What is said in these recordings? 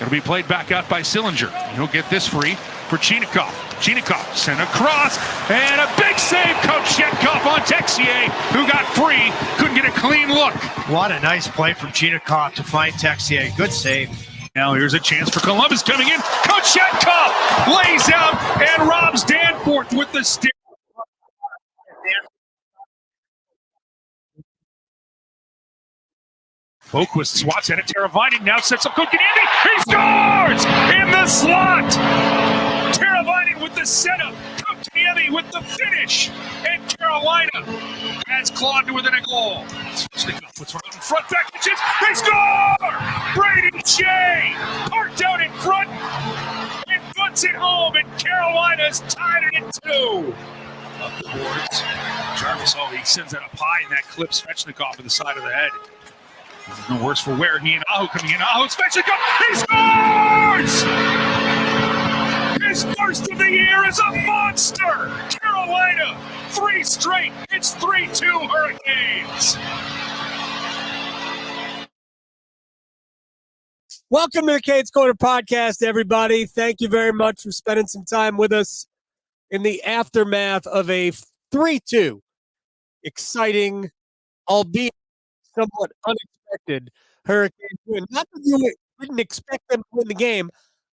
It'll be played back out by Sillinger. He'll get this free for Svechnikov. Svechnikov sent across, and a big save, Svechnikov on Texier, who got free, couldn't get a clean look. What a nice play from Svechnikov to find Texier. Good save. Now here's a chance for Columbus coming in. Svechnikov lays out and robs Danforth with the stick. Boquist swats at it. Teravainen now sets up Kotkaniemi. He scores in the slot. Teravainen with the setup. Kotkaniemi with the finish. And Carolina has clawed to within a goal. Svechnikov puts one out in front. Back pitches. They score! Brady Shea parked out in front and puts it home. And Carolina's tied it at 2. Up the boards. Jarvis, he sends that up high, and that clips Svechnikov in the side of the head. No worse for wear. He and Aho coming in. Aho, Svechnikov, he scores! His first of the year is a monster! Carolina, 3 straight. It's 3-2 Hurricanes. Welcome to the Cade's Corner podcast, everybody. Thank you very much for spending some time with us in the aftermath of a 3-2. Exciting, albeit somewhat unexpected Hurricanes win. Not that you didn't expect them to win the game.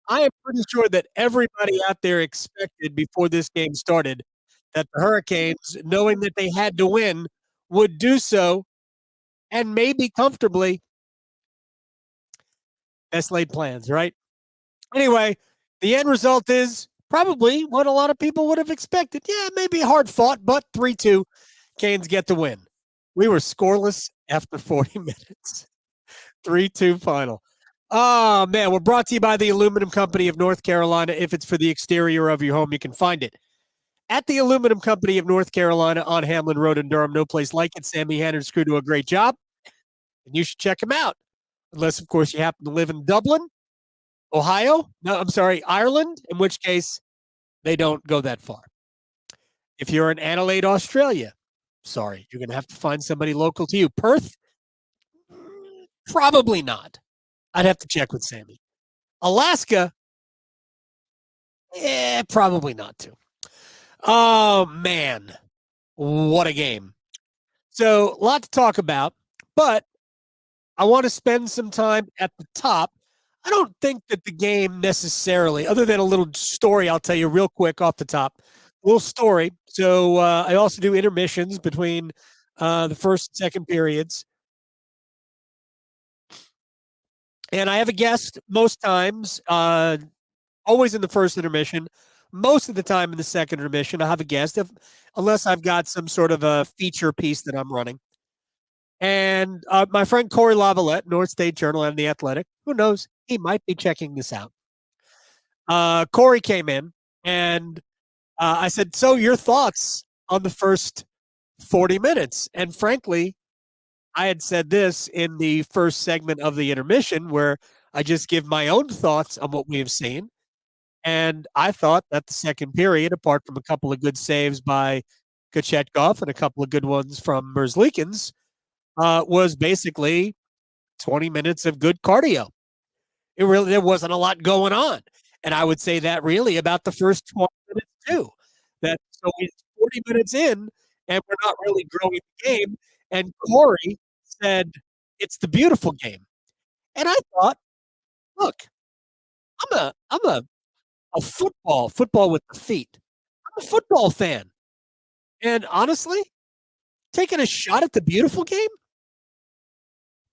I am pretty sure that everybody out there expected before this game started that the Hurricanes, knowing that they had to win, would do so, and maybe comfortably. Best laid plans, right? Anyway, the end result is probably what a lot of people would have expected. Yeah, maybe hard fought, but 3-2, Canes get the win. We were scoreless after 40 minutes. 3-2 final. Oh, man, we're brought to you by the Aluminum Company of North Carolina. If it's for the exterior of your home, you can find it at the Aluminum Company of North Carolina on Hamlin Road in Durham. No place like it. Sammy Hanner's crew do a great job, and you should check them out. Unless, of course, you happen to live in Dublin, Ohio. No, I'm sorry, Ireland, in which case they don't go that far. If you're in Adelaide, Australia, sorry, you're going to have to find somebody local to you. Perth? Probably not. I'd have to check with Sammy. Alaska? Probably not too. Oh, man. What a game. So, a lot to talk about, but I want to spend some time at the top. I don't think that the game necessarily, other than a little story I'll tell you real quick off the top, little story. So I also do intermissions between the first and second periods. And I have a guest most times, always in the first intermission. Most of the time in the second intermission, I have a guest, unless I've got some sort of a feature piece that I'm running. And my friend Corey Lavalette, North State Journal and The Athletic, who knows, he might be checking this out. Corey came in, and I said, so your thoughts on the first 40 minutes? And frankly, I had said this in the first segment of the intermission where I just give my own thoughts on what we have seen. And I thought that the second period, apart from a couple of good saves by Kochetkov and a couple of good ones from Merzlikins, was basically 20 minutes of good cardio. There wasn't a lot going on. And I would say that really about the first 20 minutes too. So it's 40 minutes in and we're not really growing the game. And Corey said, it's the beautiful game. And I thought, look, I'm a football with the feet. I'm a football fan. And honestly, taking a shot at the beautiful game,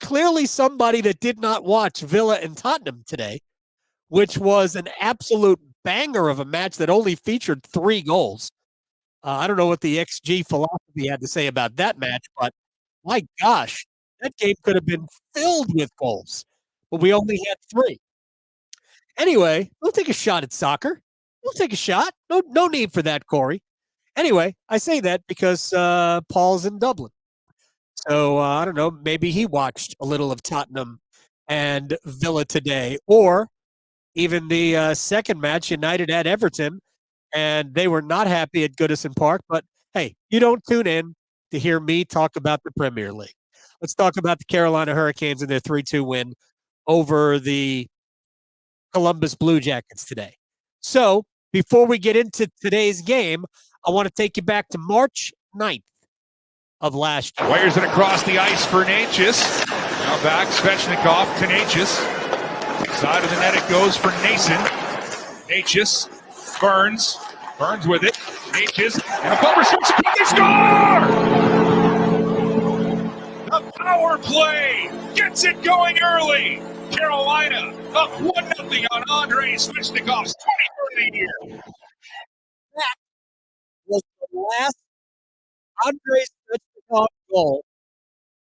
clearly somebody that did not watch Villa and Tottenham today, which was an absolute banger of a match that only featured 3 goals. I don't know what the XG philosophy had to say about that match, but my gosh, that game could have been filled with goals, but we only had 3. Anyway, we'll take a shot at soccer. We'll take a shot. No need for that, Corey. Anyway, I say that because Paul's in Dublin. So, I don't know, maybe he watched a little of Tottenham and Villa today, or even the second match, United at Everton, and they were not happy at Goodison Park. But, hey, you don't tune in to hear me talk about the Premier League. Let's talk about the Carolina Hurricanes and their 3-2 win over the Columbus Blue Jackets today. So before we get into today's game, I want to take you back to March 9th of last year. Wires it across the ice for Natchez. Now back, Svechnikov to Natchez. Side of the net it goes for Nason. Natchez, Burns with it. Natchez, and a bumper Svechnikov, they score! The power play gets it going early. Carolina up 1-0 on Andrei Svechnikov's 23rd of the year. That was the last Andrei Svechnikov goal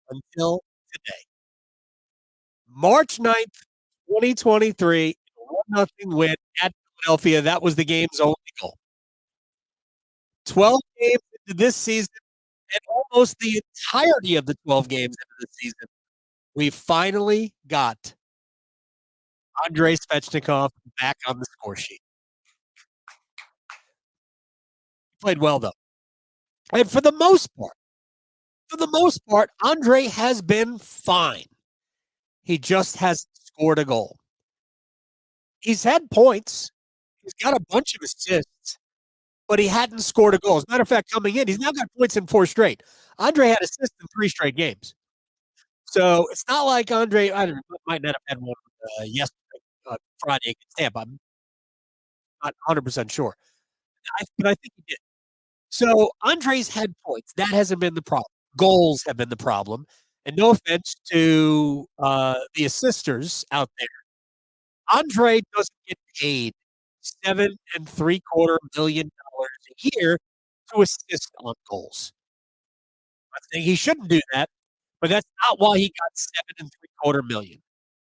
until today. March 9th, 2023, 1-0 win at Philadelphia. That was the game's only goal. 12 games into this season, and almost the entirety of the 12 games into the season, we finally got Andrei Svechnikov back on the score sheet. He played well, though. And for the most part, Andrei has been fine. He just hasn't scored a goal. He's had points. He's got a bunch of assists, but he hadn't scored a goal. As a matter of fact, coming in, he's now got points in 4 straight. Andrei had assists in 3 straight games. So it's not like Andrei might not have had one yesterday, Friday against Tampa. I'm not 100% sure. But I think he did. So Andrei's had points. That hasn't been the problem. Goals have been the problem. And no offense to the assisters out there, Andrei doesn't get paid $7.75 million a year to assist on goals. I'm not saying he shouldn't do that, but that's not why he got $7.75 million.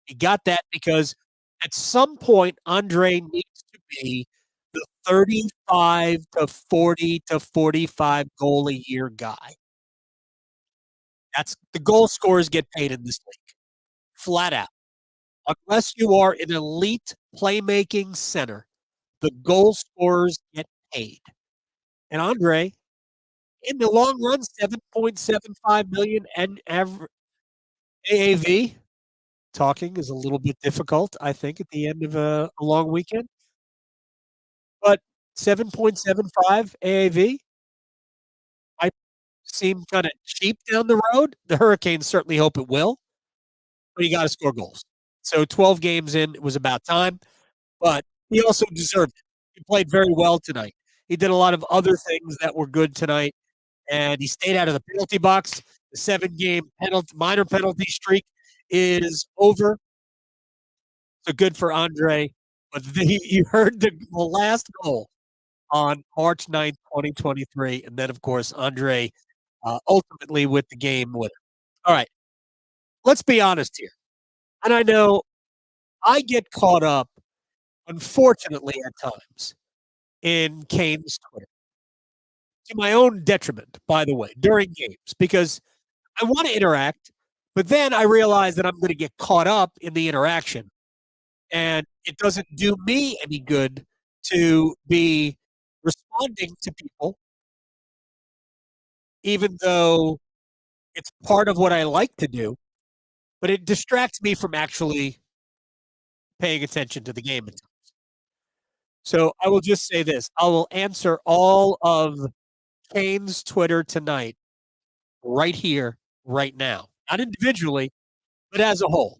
He got that because at some point Andrei needs to be the 35 to 40 to 45 goal a year guy. That's the goal scorers get paid in this league, flat out. Unless you are an elite playmaking center, the goal scorers get paid. And Andrei, in the long run, $7.75 million and AAV. Talking is a little bit difficult, I think, at the end of a long weekend. But 7.75 AAV might seem kind of cheap down the road. The Hurricanes certainly hope it will, but you got to score goals. So 12 games in, it was about time, but he also deserved it. He played very well tonight. He did a lot of other things that were good tonight, and he stayed out of the penalty box. The 7-game minor penalty streak is over. So good for Andrei. But you heard the last goal on March 9th, 2023. And then, of course, Andrei ultimately with the game winner. All right. Let's be honest here. And I know I get caught up, unfortunately, at times in Kane's Twitter. To my own detriment, by the way, during games, because I want to interact, but then I realize that I'm going to get caught up in the interaction. And it doesn't do me any good to be responding to people, even though it's part of what I like to do, but it distracts me from actually paying attention to the game at times. So I will just say this. I will answer all of Kane's Twitter tonight, right here, right now. Not individually, but as a whole.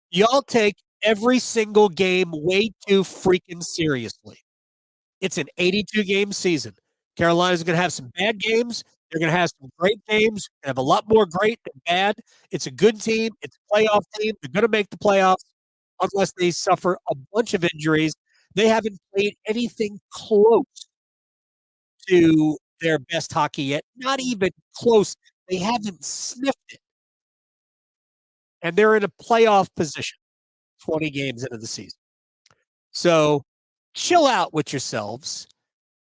Y'all take every single game way too freaking seriously. It's an 82-game season. Carolina's going to have some bad games. They're going to have some great games. They have a lot more great than bad. It's a good team. It's a playoff team. They're going to make the playoffs unless they suffer a bunch of injuries. They haven't played anything close to their best hockey yet. Not even close. They haven't sniffed it. And they're in a playoff position 20 games into the season. So chill out with yourselves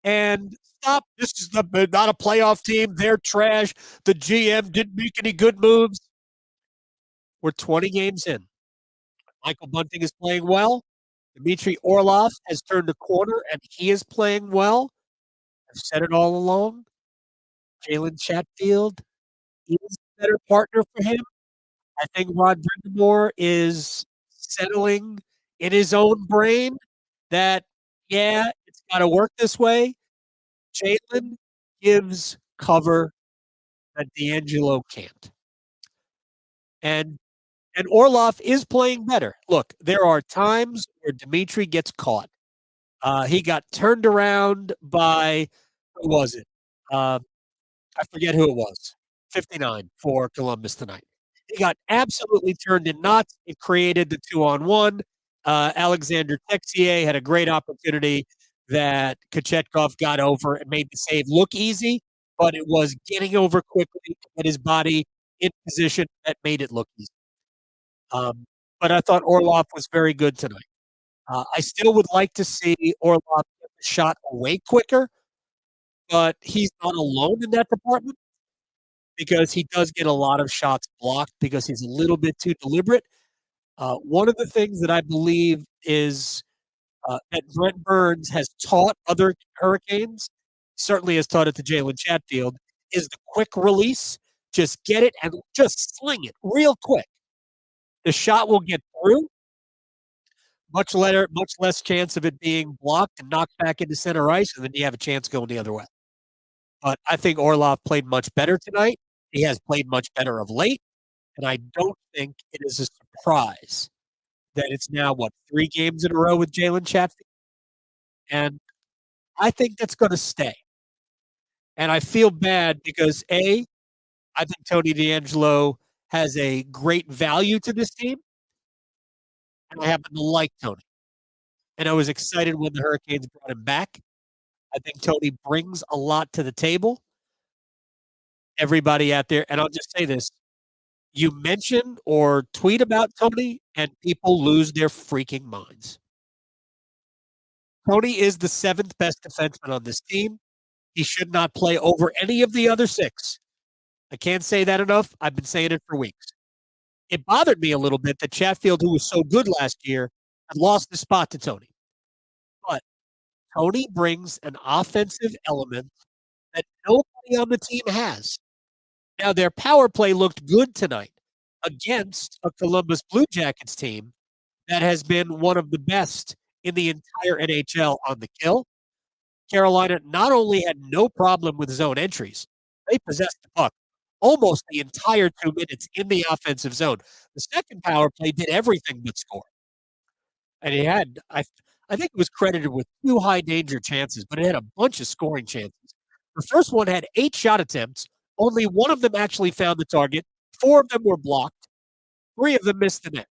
and stop. This is not a playoff team. They're trash. The GM didn't make any good moves. We're 20 games in. Michael Bunting is playing well. Dmitry Orlov has turned a corner, and he is playing well. I've said it all along. Jalen Chatfield is a better partner for him. I think Rod Brindamore is settling in his own brain that, yeah, it's got to work this way. Jalen gives cover that D'Angelo can't. And Orlov is playing better. Look, there are times where Dimitri gets caught. He got turned around by, who was it? I forget who it was. 59 for Columbus tonight. He got absolutely turned in knots. It created the 2-on-1. Alexander Texier had a great opportunity that Kochetkov got over and made the save look easy, but it was getting over quickly to get his body in position that made it look easy. But I thought Orlov was very good tonight. I still would like to see Orlov get the shot away quicker, but he's not alone in that department because he does get a lot of shots blocked because he's a little bit too deliberate. One of the things that I believe is that Brent Burns has taught other Hurricanes, certainly has taught it to Jalen Chatfield, is the quick release. Just get it and just sling it real quick. The shot will get through. Much less chance of it being blocked and knocked back into center ice, and then you have a chance going the other way. But I think Orlov played much better tonight. He has played much better of late, and I don't think it is a surprise that it's now, 3 games in a row with Jalen Chatfield? And I think that's gonna stay. And I feel bad because, A, I think Tony DeAngelo has a great value to this team, and I happen to like Tony. And I was excited when the Hurricanes brought him back. I think Tony brings a lot to the table. Everybody out there, and I'll just say this, you mention or tweet about Tony, and people lose their freaking minds. Tony is the 7th best defenseman on this team. He should not play over any of the other 6. I can't say that enough. I've been saying it for weeks. It bothered me a little bit that Chatfield, who was so good last year, had lost the spot to Tony. But Tony brings an offensive element that nobody on the team has. Now, their power play looked good tonight against a Columbus Blue Jackets team that has been one of the best in the entire NHL on the kill. Carolina not only had no problem with zone entries, they possessed the puck almost the entire 2 minutes in the offensive zone. The second power play did everything but score. And it had, I think it was credited with 2 high danger chances, but it had a bunch of scoring chances. The first one had 8 shot attempts. Only 1 of them actually found the target. 4 of them were blocked. 3 of them missed the net.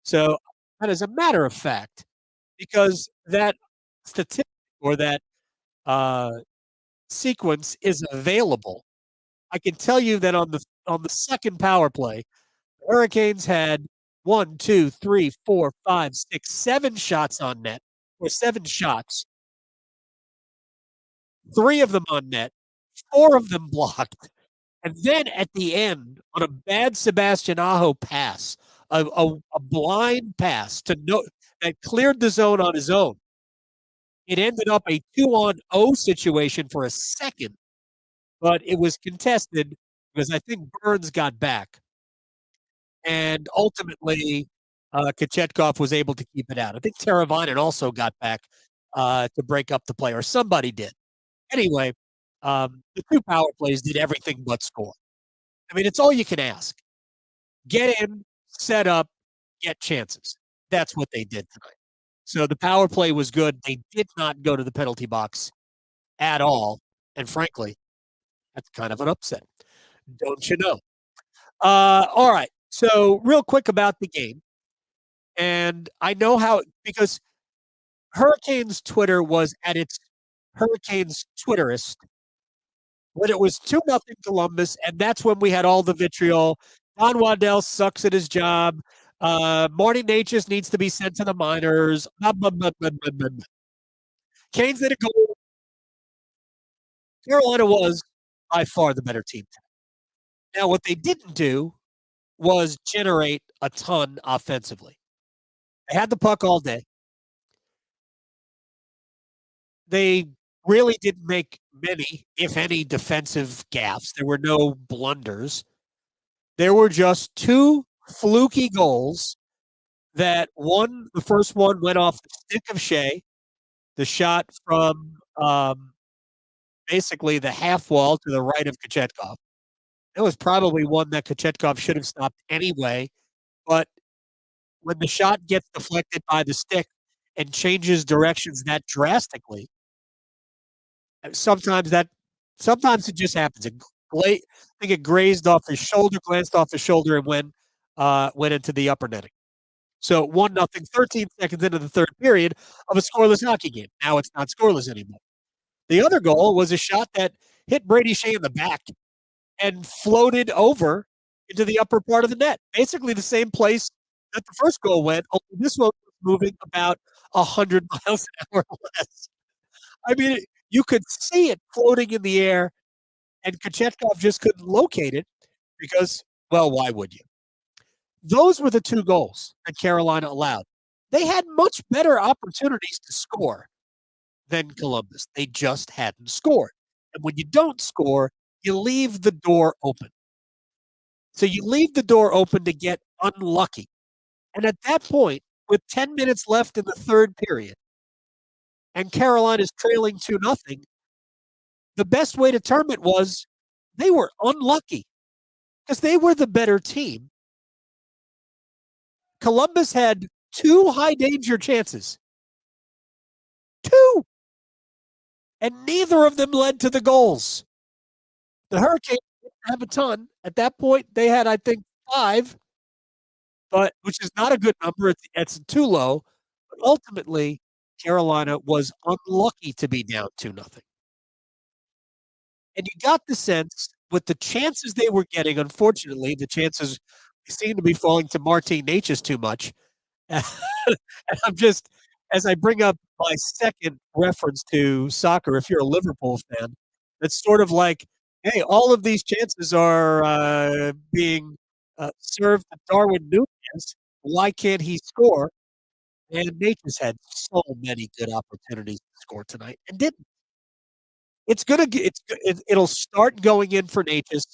So, and as a matter of fact, because that statistic or that sequence is available, I can tell you that on the second power play, the Hurricanes had 1, 2, 3, 4, 5, 6, 7 shots on net, or 7 shots. 3 of them on net, 4 of them blocked. And then at the end, on a bad Sebastian Aho pass, a blind pass that cleared the zone on his own, it ended up a 2-on-0 situation for a second, but it was contested because I think Burns got back. And ultimately, Kochetkov was able to keep it out. I think Teravainen also got back to break up the play, or somebody did. Anyway, the 2 power plays did everything but score. I mean, it's all you can ask. Get in, set up, get chances. That's what they did tonight. So the power play was good. They did not go to the penalty box at all. And frankly, that's kind of an upset. Don't you know? All right. So real quick about the game. And I know how, because Hurricanes Twitter was at its Hurricanes Twitterist when it was 2-0 Columbus, and that's when we had all the vitriol. Don Waddell sucks at his job. Marty Natchez needs to be sent to the minors. Blah, blah, blah, blah, blah, blah. Canes did a goal. Carolina was by far the better team. Now, what they didn't do was generate a ton offensively. They had the puck all day. They really didn't make many, if any, defensive gaffes. There were no blunders. There were just 2 fluky goals that the first one went off the stick of Shea, the shot from basically the half wall to the right of Kochetkov. It was probably one that Kochetkov should have stopped anyway, but when the shot gets deflected by the stick and changes directions that drastically, sometimes it just happens. I think it grazed off his shoulder, glanced off his shoulder, and went into the upper netting. So 1-0, 13 seconds into the third period of a scoreless hockey game. Now it's not scoreless anymore. The other goal was a shot that hit Brady Shea in the back and floated over into the upper part of the net. Basically the same place that the first goal went, only this one was moving about 100 miles an hour less. I mean, you could see it floating in the air, and Kochetkov just couldn't locate it because, well, why would you? Those were the two goals that Carolina allowed. They had much better opportunities to score than Columbus. They just hadn't scored. And when you don't score, you leave the door open. So you leave the door open to get unlucky. And at that point, with 10 minutes left in the third period, and Carolina's trailing 2-0, the best way to term it was they were unlucky because they were the better team. Columbus had 2 high-danger chances. 2! And neither of them led to the goals. The Hurricanes didn't have a ton. At that point, they had, I think, 5, which is not a good number. It's too low. But ultimately, Carolina was unlucky to be down 2-0. And you got the sense with the chances they were getting, unfortunately, the chances seem to be falling to Martin Necas too much. And I'm just, as I bring up my second reference to soccer, if you're a Liverpool fan, it's sort of like, hey, all of these chances are being served to Darwin Núñez. Why can't he score? And Necas had so many good opportunities to score tonight and didn't. It'll start going in for Necas.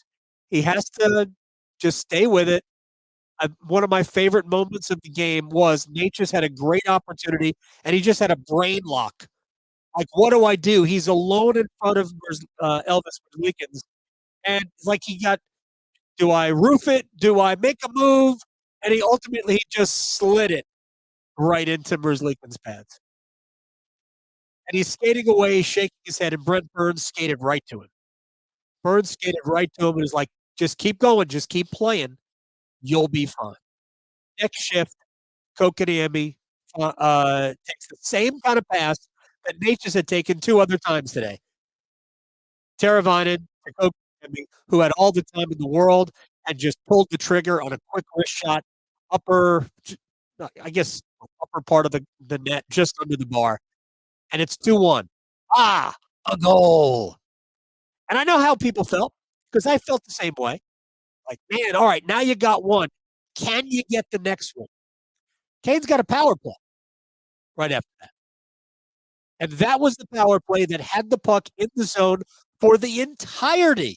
He has to just stay with it. One of my favorite moments of the game was Necas had a great opportunity, and he just had a brain lock. Like, what do I do? He's alone in front of Elvis Merzlikins, and it's like do I roof it? Do I make a move? And he ultimately just slid it right into Merzlikins' pads. And he's skating away, shaking his head, and Brent Burns skated right to him. Burns skated right to him and was like, just keep going, just keep playing. You'll be fine. Next shift, Kotkaniemi takes the same kind of pass that Necas had taken 2 other times today. Teravainen to Kotkaniemi, who had all the time in the world and just pulled the trigger on a quick wrist shot, upper part of the net, just under the bar. And it's 2-1. A goal. And I know how people felt because I felt the same way. Like, man, all right, now you got one. Can you get the next one? Kane's got a power play right after that. And that was the power play that had the puck in the zone for the entirety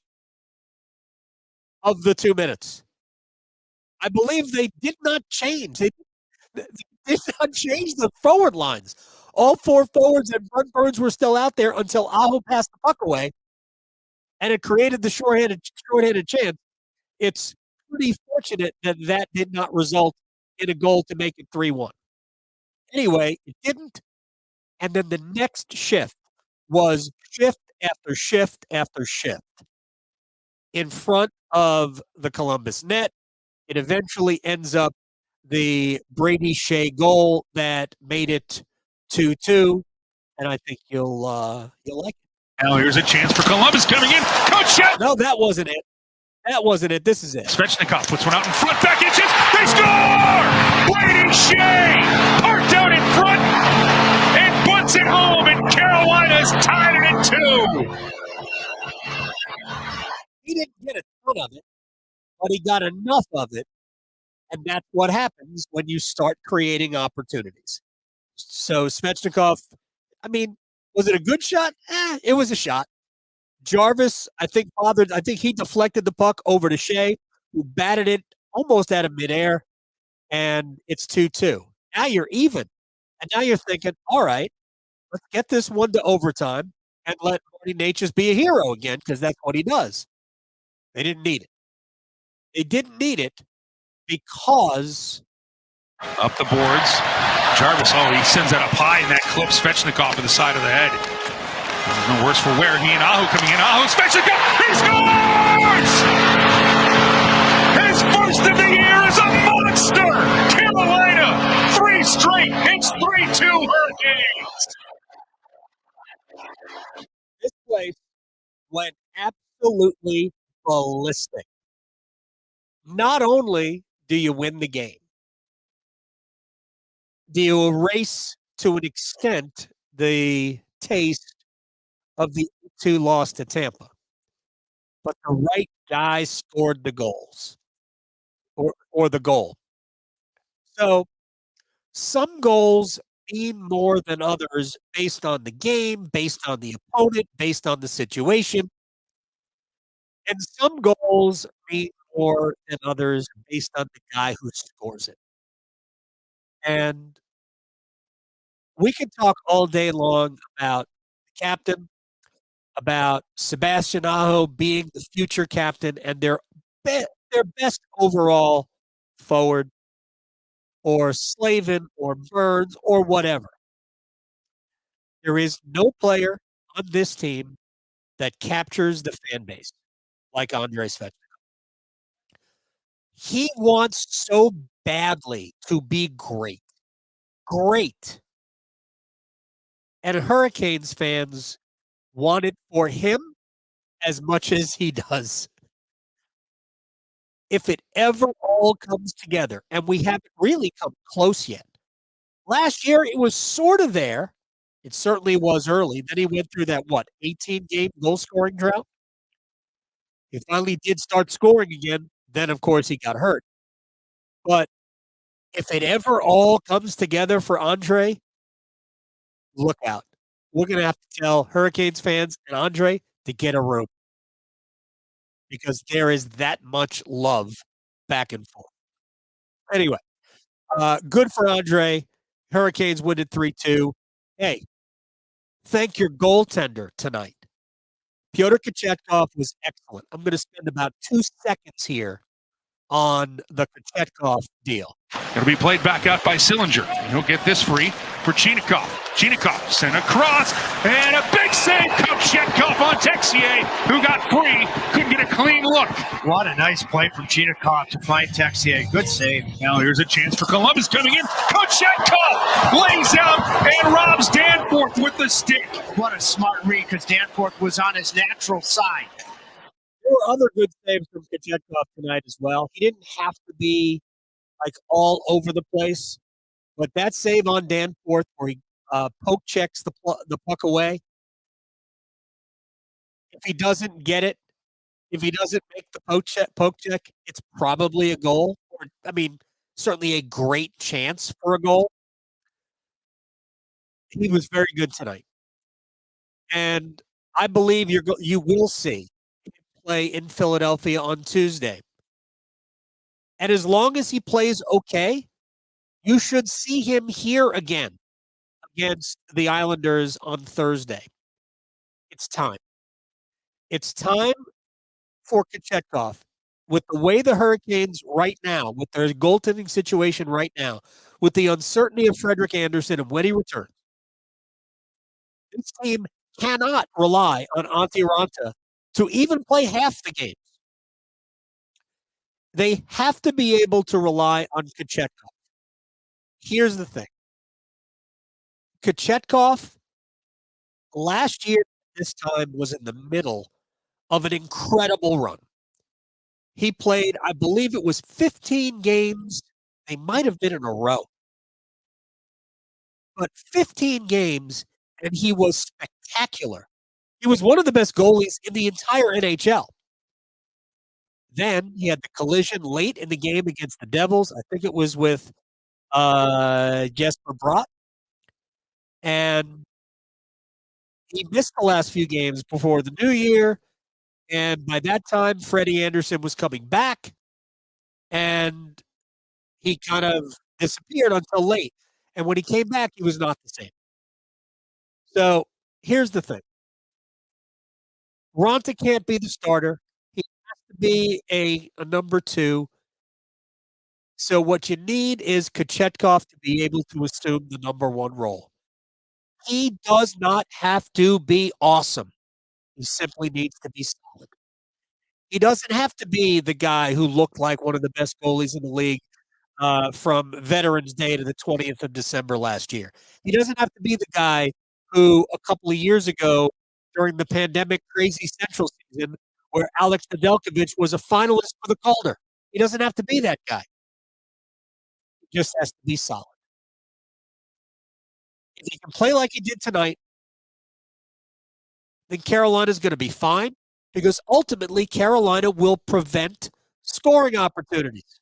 of the 2 minutes. I believe they did not change. They did not change the forward lines. All 4 forwards and Brent Burns were still out there until Aho passed the puck away, and it created the shorthanded chance. It's pretty fortunate that did not result in a goal to make it 3-1. Anyway, it didn't. And then the next shift was shift after shift after shift in front of the Columbus net. It eventually ends up the Brady Shea goal that made it 2-2, and I think you'll like it. Now here's a chance for Columbus coming in. Coach, no, that wasn't it. That wasn't it. This is it. Svechnikov puts one out in front, back inches. They score! Brady Shea parked out in front and bunts it home, and Carolina's tied it at 2. He didn't get a ton of it, but he got enough of it, and that's what happens when you start creating opportunities. So Svechnikov, I mean, was it a good shot? It was a shot. Jarvis, I think he deflected the puck over to Shea, who batted it almost out of midair. and it's 2-2. Now you're even. And now you're thinking, all right, let's get this one to overtime and let Marty Natchez be a hero again, because that's what he does. They didn't need it. They didn't need it because Up the boards. Jarvis, he sends that up high, and that clips Svechnikov to the side of the head. No worse for wear. He and Aho coming in. Aho, Svechnikov, he scores! His first of the year is a monster! Carolina, 3 straight. It's 3-2 Hurricanes. this place went absolutely ballistic. Not only do you win the game, do you erase to an extent the taste of the 2 loss to Tampa, but the right guy scored the goals or the goal. So some goals mean more than others based on the game, based on the opponent, based on the situation. And some goals mean more than others based on the guy who scores it. And we can talk all day long about the captain, about Sebastian Aho being the future captain and their best overall forward, or Slavin or Burns or whatever. There is no player on this team that captures the fan base like Andrei Svechnikov. He wants so badly to be great. Great. And Hurricanes fans want it for him as much as he does. If it ever all comes together, and we haven't really come close yet. Last year, it was sort of there. It certainly was early. Then he went through that, 18-game goal-scoring drought? He finally did start scoring again. Then, of course, he got hurt. But if it ever all comes together for Andre, look out. We're going to have to tell Hurricanes fans and Andre to get a room, because there is that much love back and forth. Anyway, good for Andre. Hurricanes win at 3-2. Hey, thank your goaltender tonight. Pyotr Kochetkov was excellent. I'm going to spend about 2 seconds here on the Kochetkov deal. It'll be played back out by Sillinger. He'll get this free for Chinikov. Chinikov sent across, and a big save. Kochetkov on Texier, who got free. Couldn't get a clean look. What a nice play from Chinikov to find Texier. Good save. Now here's a chance for Columbus coming in. Kochetkov lays out and robs Danforth with the stick. What a smart read, because Danforth was on his natural side. There were other good saves from Kochetkov tonight as well. He didn't have to be all over the place, but that save on Danforth where he poke checks the puck away. If he doesn't get it, if he doesn't make the poke check, it's probably a goal, or certainly a great chance for a goal. He was very good tonight, and I believe you will see him play in Philadelphia on Tuesday. And as long as he plays okay, you should see him here again against the Islanders on Thursday. It's time. It's time for Kochetkov. With the way the Hurricanes right now, with their goaltending situation right now, with the uncertainty of Frederik Andersen and when he returns, this team cannot rely on Antti Ranta to even play half the games. They have to be able to rely on Kochetkov. Here's the thing. Kochetkov, last year this time, was in the middle of an incredible run. He played, I believe it was 15 games. They might have been in a row. But 15 games, and he was spectacular. He was one of the best goalies in the entire NHL. Then he had the collision late in the game against the Devils. I think it was with Jesper Bratt. And he missed the last few games before the new year. And by that time, Freddie Andersen was coming back. And he kind of disappeared until late. And when he came back, he was not the same. So here's the thing. Ronta can't be the starter. He has to be a number 2. So what you need is Kochetkov to be able to assume the number 1 role. He does not have to be awesome. He simply needs to be solid. He doesn't have to be the guy who looked like one of the best goalies in the league from Veterans Day to the 20th of December last year. He doesn't have to be the guy who a couple of years ago during the pandemic crazy Central season where Alex Nedeljkovic was a finalist for the Calder. He doesn't have to be that guy. He just has to be solid. If he can play like he did tonight, then Carolina's going to be fine because ultimately Carolina will prevent scoring opportunities.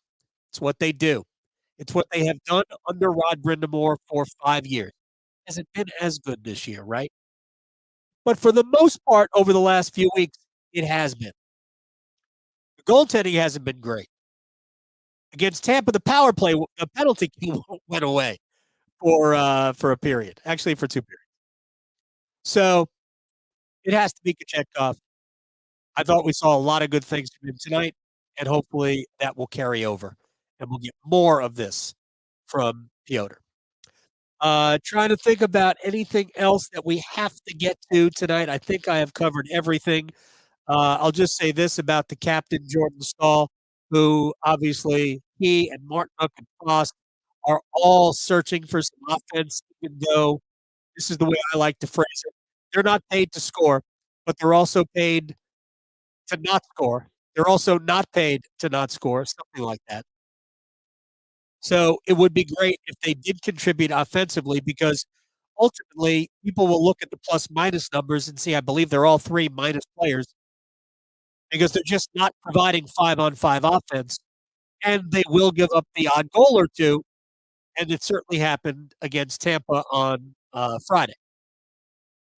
It's what they do. It's what they have done under Rod Brindamore for 5 years. Hasn't been as good this year, right? But for the most part, over the last few weeks, it has been. The goaltending hasn't been great. Against Tampa, the power play, the penalty went away for a period, actually for 2 periods. So it has to be Kochetkov. I thought we saw a lot of good things from him tonight, and hopefully that will carry over, and we'll get more of this from Piotr. Trying to think about anything else that we have to get to tonight. I think I have covered everything. I'll just say this about the captain, Jordan Staal, who obviously he and Martinook and Frost are all searching for some offense, even though this is the way I like to phrase it. They're not paid to score, but they're also paid to not score. They're also not paid to not score, something like that. So it would be great if they did contribute offensively because ultimately people will look at the plus minus numbers and see, I believe they're all 3 minus players because they're just not providing 5-on-5 offense, and they will give up the odd goal or 2, and it certainly happened against Tampa on Friday.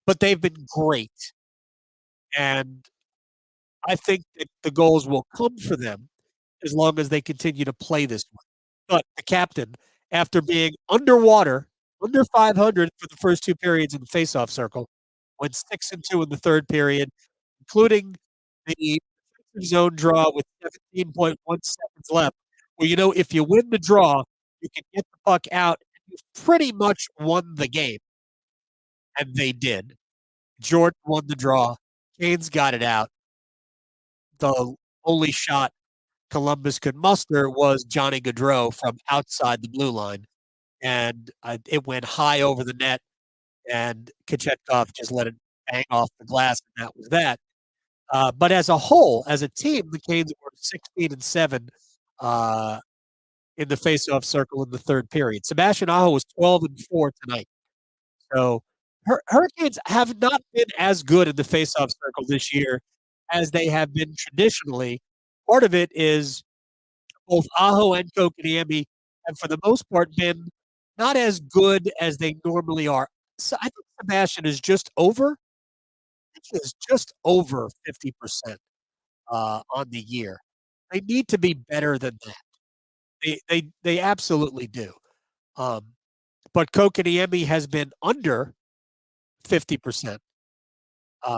But they've been great, and I think that the goals will come for them as long as they continue to play this way. But the captain, after being underwater, under 500 for the first 2 periods in the faceoff circle, went 6-2 in the 3rd period, including the zone draw with 17.1 seconds left. Well, if you win the draw, you can get the puck out, and you've pretty much won the game. And they did. Jordan won the draw. Canes got it out. The only shot Columbus could muster was Johnny Gaudreau from outside the blue line, and it went high over the net, and Kochetkov just let it bang off the glass, and that was that. But as a whole, as a team, the Canes were 16-7 in the faceoff circle in the 3rd period. Sebastian Aho was 12-4 tonight. So Hurricanes have not been as good in the faceoff circle this year as they have been traditionally. Part of it is both Aho and Kotkaniemi have, for the most part, been not as good as they normally are. So I think Sebastian is just over. Is just over 50% on the year. They need to be better than that. They absolutely do. But Kotkaniemi has been under 50%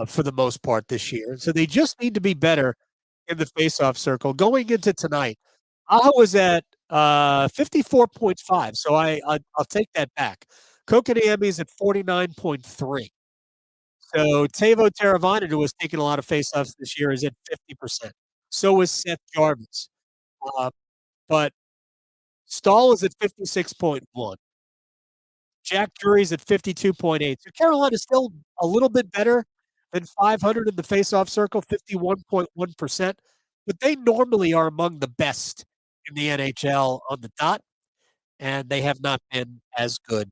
for the most part this year. So they just need to be better in the faceoff circle. Going into tonight, Aho was at 54.5, so I'll take that back. Kotkaniemi's at 49.3. So Teuvo Teravainen, who has taken a lot of faceoffs this year, is at 50%. So is Seth Jarvis. But Staal is at 56.1. Jack Drury's at 52.8. So Carolina's still a little bit better than 500 in the faceoff circle, 51.1%. But they normally are among the best in the NHL on the dot, and they have not been as good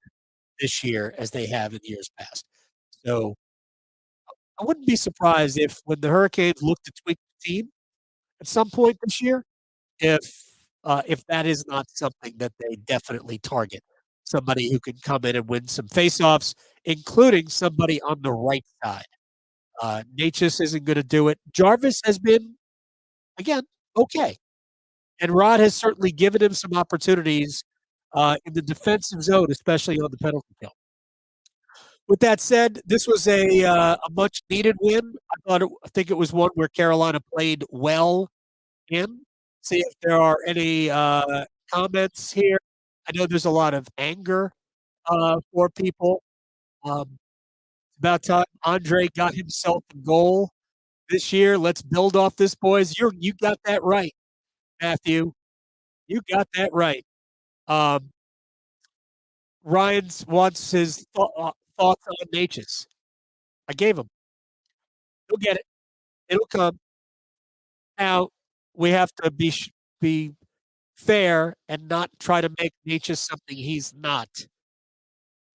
this year as they have in years past. So I wouldn't be surprised if when the Hurricanes look to tweak the team at some point this year, if that is not something that they definitely target. Somebody who can come in and win some faceoffs, including somebody on the right side. Natchez isn't going to do it. Jarvis has been, again, okay. And Rod has certainly given him some opportunities in the defensive zone, especially on the penalty kill. With that said, this was a much needed win. I think it was one where Carolina played well in. See if there are any comments here. I know there's a lot of anger for people. It's about time Andre got himself a goal this year. Let's build off this, boys. You got that right, Matthew. You got that right. Ryan wants his thoughts on Natchez. I gave him. He'll get it. It'll come. Now we have to be fair and not try to make Natchez something he's not.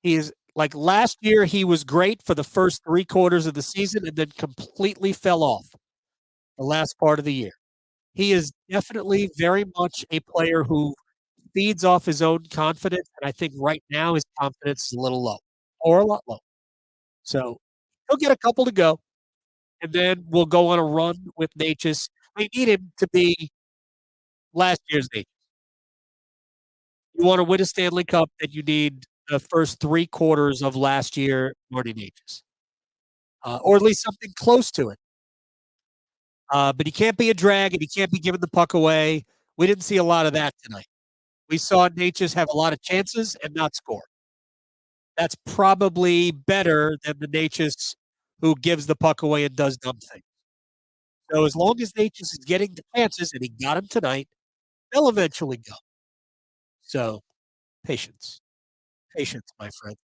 He is like last year. He was great for the first 3 quarters of the season and then completely fell off the last part of the year. He is definitely very much a player who feeds off his own confidence, and I think right now his confidence is a little low or a lot low. So he'll get a couple to go, and then we'll go on a run with Natchez. We need him to be last year's Natchez. You want to win a Stanley Cup, then you need the first 3 quarters of last year, Marty Natchez, or at least something close to it. But he can't be a drag, and he can't be giving the puck away. We didn't see a lot of that tonight. We saw Natchez have a lot of chances and not score. That's probably better than the Natchez who gives the puck away and does dumb things. So as long as Natchez is getting the chances, and he got them tonight, they'll eventually go. So patience. Patience, my friends.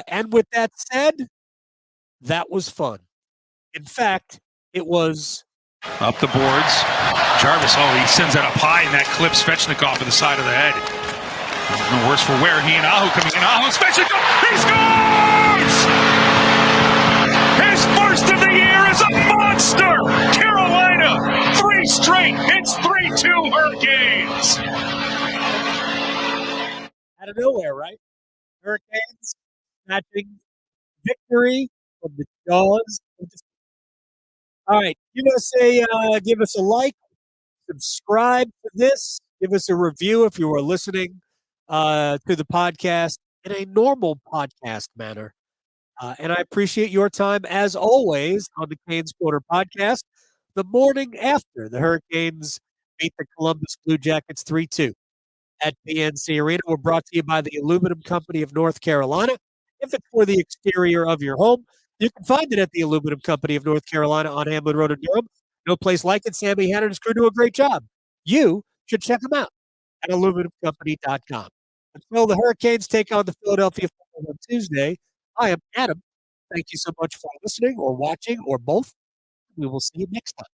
And with that said, that was fun. In fact, it was Up the boards. Jarvis, he sends that up high, and that clips Svechnikov to the side of the head. No worse for wear. He and Aho coming in. Aho, Svechnikov, he scores! His first of the year is a monster! Carolina, 3 straight. It's 3-2 Hurricanes. out of nowhere, right? Hurricanes snatching victory from the jaws. All right, give us a like, subscribe to this, give us a review if you are listening to the podcast in a normal podcast manner. And I appreciate your time, as always, on the Canes Quarter podcast, the morning after the Hurricanes beat the Columbus Blue Jackets 3-2 at PNC Arena. We're brought to you by the Aluminum Company of North Carolina. If it's for the exterior of your home, you can find it at the Aluminum Company of North Carolina on Hamlin Road in Durham. No place like it. Sammy Hanna and his crew do a great job. You should check them out at aluminumcompany.com. Until the Hurricanes take on the Philadelphia Flyers on Tuesday, I am Adam. Thank you so much for listening or watching or both. We will see you next time.